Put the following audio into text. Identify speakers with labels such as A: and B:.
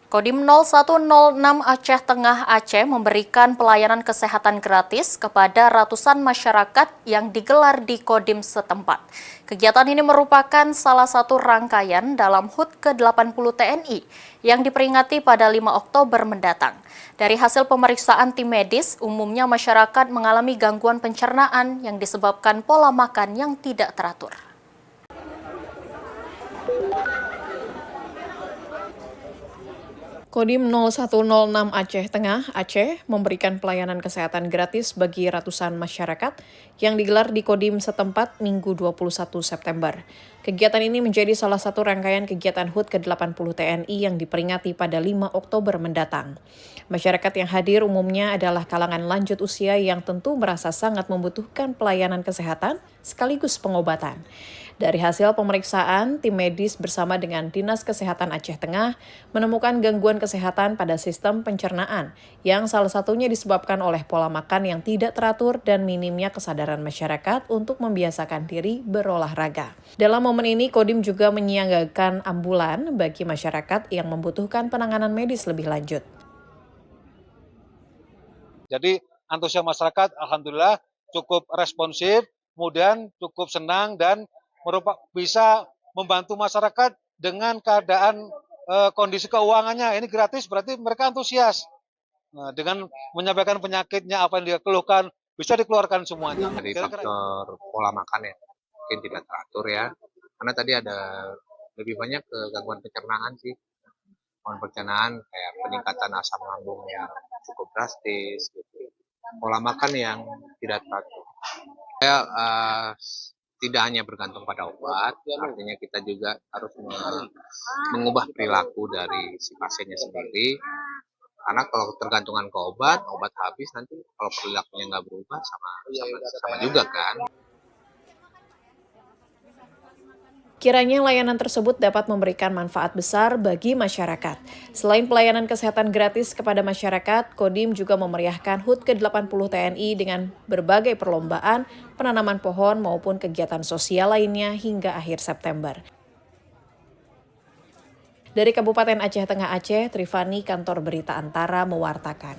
A: Kodim 0106 Aceh Tengah Aceh memberikan pelayanan kesehatan gratis kepada ratusan masyarakat yang digelar di Kodim setempat. Kegiatan ini merupakan salah satu rangkaian dalam HUT ke-80 TNI yang diperingati pada 5 Oktober mendatang. Dari hasil pemeriksaan tim medis, umumnya masyarakat mengalami gangguan pencernaan yang disebabkan pola makan yang tidak teratur.
B: Kodim 0106 Aceh Tengah Aceh memberikan pelayanan kesehatan gratis bagi ratusan masyarakat yang digelar di Kodim setempat Minggu 21 September. Kegiatan ini menjadi salah satu rangkaian kegiatan HUT ke-80 TNI yang diperingati pada 5 Oktober mendatang. Masyarakat yang hadir umumnya adalah kalangan lanjut usia yang tentu merasa sangat membutuhkan pelayanan kesehatan sekaligus pengobatan. Dari hasil pemeriksaan, tim medis bersama dengan Dinas Kesehatan Aceh Tengah menemukan gangguan kesehatan pada sistem pencernaan yang salah satunya disebabkan oleh pola makan yang tidak teratur dan minimnya kesadaran masyarakat untuk membiasakan diri berolahraga. Dalam momen ini, Kodim juga menyiagakan ambulan bagi masyarakat yang membutuhkan penanganan medis lebih lanjut.
C: Jadi antusias masyarakat alhamdulillah cukup responsif, kemudian cukup senang dan bisa membantu masyarakat dengan keadaan kondisi keuangannya. Ini gratis berarti mereka antusias. Nah, dengan menyampaikan penyakitnya, apa yang dia keluhkan, bisa dikeluarkan semuanya.
D: Dari faktor pola makan ya, mungkin tidak teratur ya. Karena tadi ada lebih banyak ke gangguan pencernaan sih. Gangguan pencernaan kayak peningkatan asam lambung yang cukup drastis gitu. Pola makan yang tidak teratur. Tidak hanya bergantung pada obat, artinya kita juga harus mengubah perilaku dari si pasiennya sendiri. Karena kalau tergantungan ke obat habis nanti kalau perilakunya nggak berubah sama juga kan.
B: Kiranya layanan tersebut dapat memberikan manfaat besar bagi masyarakat. Selain pelayanan kesehatan gratis kepada masyarakat, Kodim juga memeriahkan HUT ke-80 TNI dengan berbagai perlombaan, penanaman pohon maupun kegiatan sosial lainnya hingga akhir September. Dari Kabupaten Aceh Tengah Aceh, Trifani, Kantor Berita Antara mewartakan.